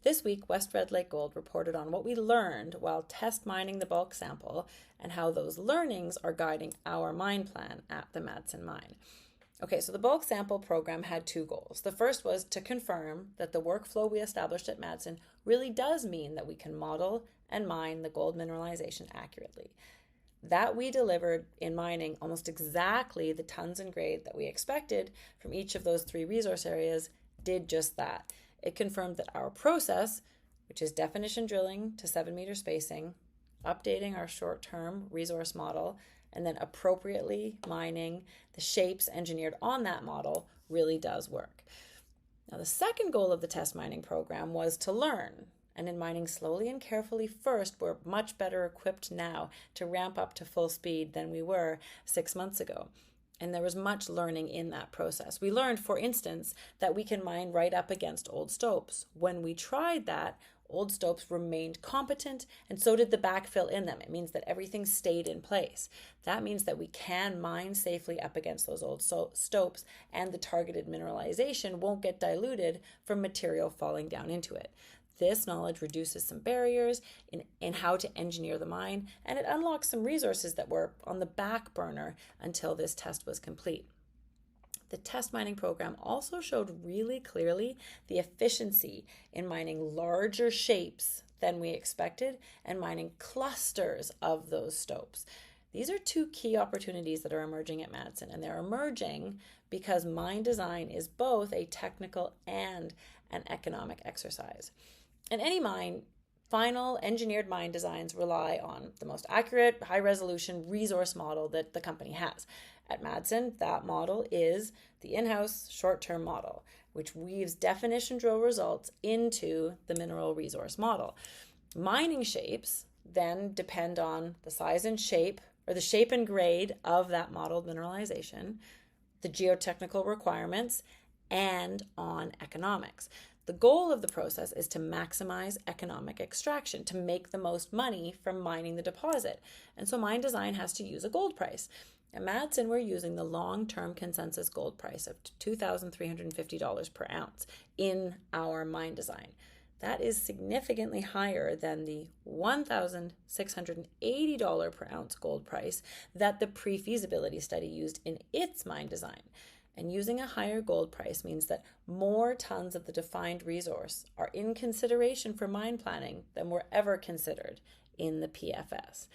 This week, West Red Lake Gold reported on what we learned while test mining the bulk sample and how those learnings are guiding our mine plan at the Madsen mine. Okay, so the bulk sample program had two goals. The first was to confirm that the workflow we established at Madsen really does mean that we can model and mine the gold mineralization accurately. That we delivered in mining almost exactly the tons and grade that we expected from each of those three resource areas did just that. It confirmed that our process, which is definition drilling to 7-meter spacing, updating our short-term resource model, and then appropriately mining the shapes engineered on that model, really does work. Now, the second goal of the test mining program was to learn. And in mining slowly and carefully first, we're much better equipped now to ramp up to full speed than we were 6 months ago. And there was much learning in that process. We learned, for instance, that we can mine right up against old stopes. When we tried that, old stopes remained competent, and so did the backfill in them. It means that everything stayed in place. That means that we can mine safely up against those old stopes, and the targeted mineralization won't get diluted from material falling down into it. This knowledge reduces some barriers in how to engineer the mine, and it unlocks some resources that were on the back burner until this test was complete. The test mining program also showed really clearly the efficiency in mining larger shapes than we expected and mining clusters of those stopes. These are two key opportunities that are emerging at Madsen, and they're emerging because mine design is both a technical and an economic exercise. In any mine, final engineered mine designs rely on the most accurate, high-resolution resource model that the company has. At Madsen, that model is the in-house short-term model, which weaves definition drill results into the mineral resource model. Mining shapes then depend on the size and shape, or the shape and grade of that modeled mineralization, the geotechnical requirements, and on economics. The goal of the process is to maximize economic extraction, to make the most money from mining the deposit. And so mine design has to use a gold price. At Madsen, we're using the long-term consensus gold price of $2,350 per ounce in our mine design. That is significantly higher than the $1,680 per ounce gold price that the Pre Feasibility Study used in its mine design. And using a higher gold price means that more tons of the defined resource are in consideration for mine planning than were ever considered in the PFS.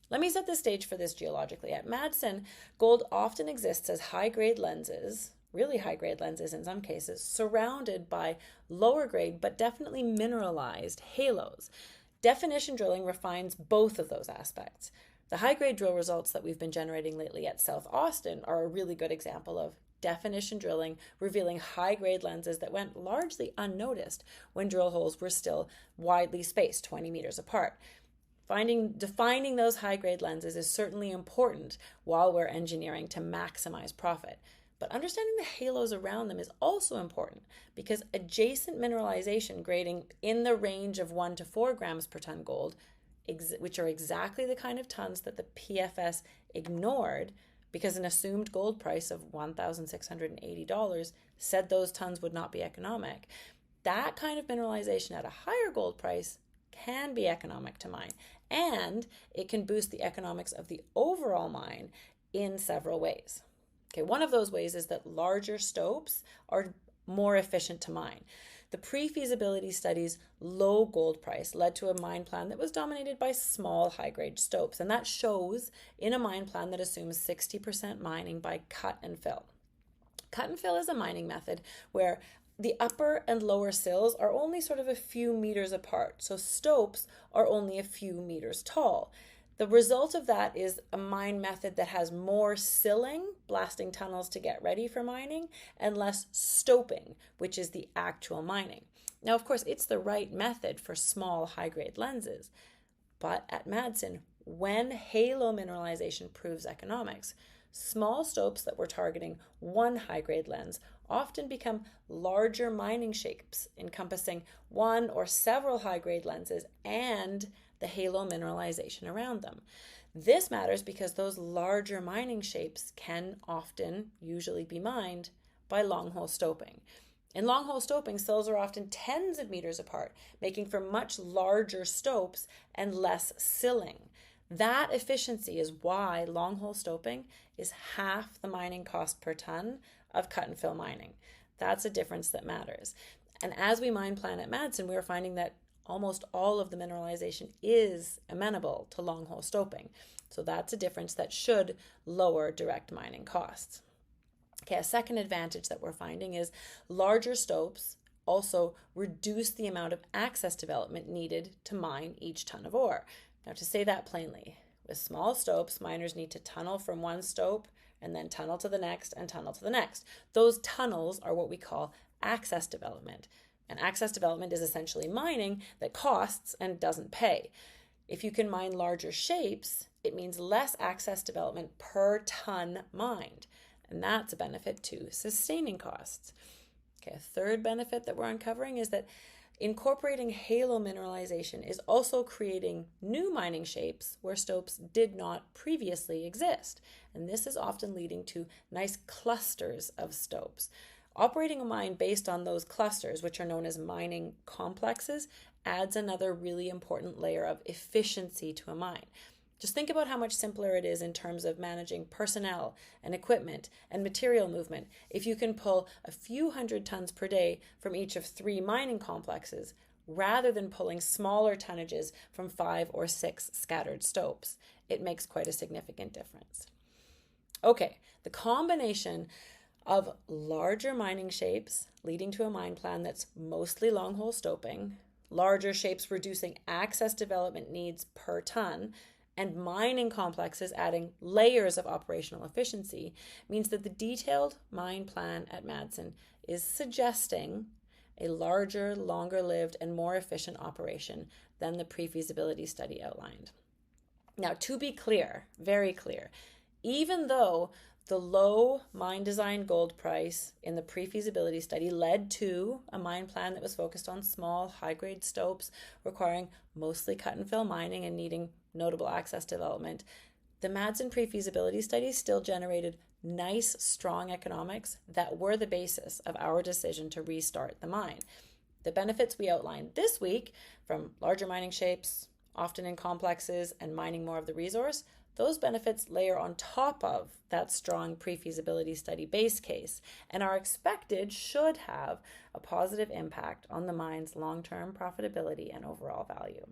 Let me set the stage for this geologically. At Madsen, gold often exists as high-grade lenses, really high-grade lenses in some cases, surrounded by lower-grade but definitely mineralized halos. Definition drilling refines both of those aspects. The high-grade drill results that we've been generating lately at South Austin are a really good example of definition drilling revealing high-grade lenses that went largely unnoticed when drill holes were still widely spaced 20 meters apart. Defining those high-grade lenses is certainly important while we're engineering to maximize profit. But understanding the halos around them is also important because adjacent mineralization grading in the range of 1 to 4 grams per ton gold, which are exactly the kind of tons that the PFS ignored because an assumed gold price of $1,680 said those tons would not be economic. That kind of mineralization at a higher gold price can be economic to mine, and it can boost the economics of the overall mine in several ways. Okay, one of those ways is that larger stopes are more efficient to mine. The pre-feasibility study's low gold price led to a mine plan that was dominated by small high-grade stopes, and that shows in a mine plan that assumes 60% mining by cut and fill. Cut and fill is a mining method where the upper and lower sills are only sort of a few meters apart, so stopes are only a few meters tall. The result of that is a mine method that has more silling, blasting tunnels to get ready for mining, and less stoping, which is the actual mining. Now, of course, it's the right method for small high-grade lenses, but at Madsen, when halo mineralization proves economics, small stopes that were targeting one high-grade lens often become larger mining shapes encompassing one or several high-grade lenses and the halo mineralization around them. This matters because those larger mining shapes can usually be mined by long hole stoping. In long hole stoping, sills are often tens of meters apart, making for much larger stopes and less silling. That efficiency is why long hole stoping is half the mining cost per ton of cut and fill mining. That's a difference that matters. And as we mine plan at Madsen, we are finding that almost all of the mineralization is amenable to long hole stoping. So that's a difference that should lower direct mining costs. Okay, a second advantage that we're finding is larger stopes also reduce the amount of access development needed to mine each ton of ore. Now, to say that plainly, with small stopes, miners need to tunnel from one stope and then tunnel to the next and tunnel to the next. Those tunnels are what we call access development. And access development is essentially mining that costs and doesn't pay. If you can mine larger shapes, it means less access development per ton mined. And that's a benefit to sustaining costs. Okay, a third benefit that we're uncovering is that incorporating halo mineralization is also creating new mining shapes where stopes did not previously exist. And this is often leading to nice clusters of stopes. Operating a mine based on those clusters, which are known as mining complexes, adds another really important layer of efficiency to a mine. Just think about how much simpler it is in terms of managing personnel and equipment and material movement if you can pull a few hundred tons per day from each of 3 mining complexes rather than pulling smaller tonnages from 5 or 6 scattered stopes. It makes quite a significant difference. Okay, the combination of larger mining shapes leading to a mine plan that's mostly long hole stoping, larger shapes reducing access development needs per ton, and mining complexes adding layers of operational efficiency means that the detailed mine plan at Madsen is suggesting a larger, longer-lived, and more efficient operation than the pre-feasibility study outlined. Now, to be clear, very clear, even though the low mine design gold price in the pre-feasibility study led to a mine plan that was focused on small, high-grade stopes requiring mostly cut and fill mining and needing notable access development, the Madsen pre-feasibility study still generated nice, strong economics that were the basis of our decision to restart the mine. The benefits we outlined this week, from larger mining shapes, often in complexes, and mining more of the resource, those benefits layer on top of that strong pre-feasibility study base case and are expected should have a positive impact on the mine's long-term profitability and overall value.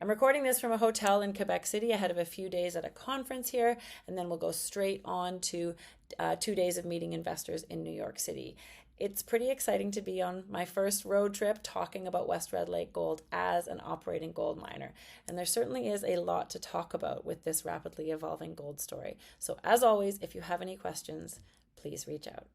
I'm recording this from a hotel in Quebec City ahead of a few days at a conference here, and then we'll go straight on to 2 days of meeting investors in New York City. It's pretty exciting to be on my first road trip talking about West Red Lake Gold as an operating gold miner. And there certainly is a lot to talk about with this rapidly evolving gold story. So as always, if you have any questions, please reach out.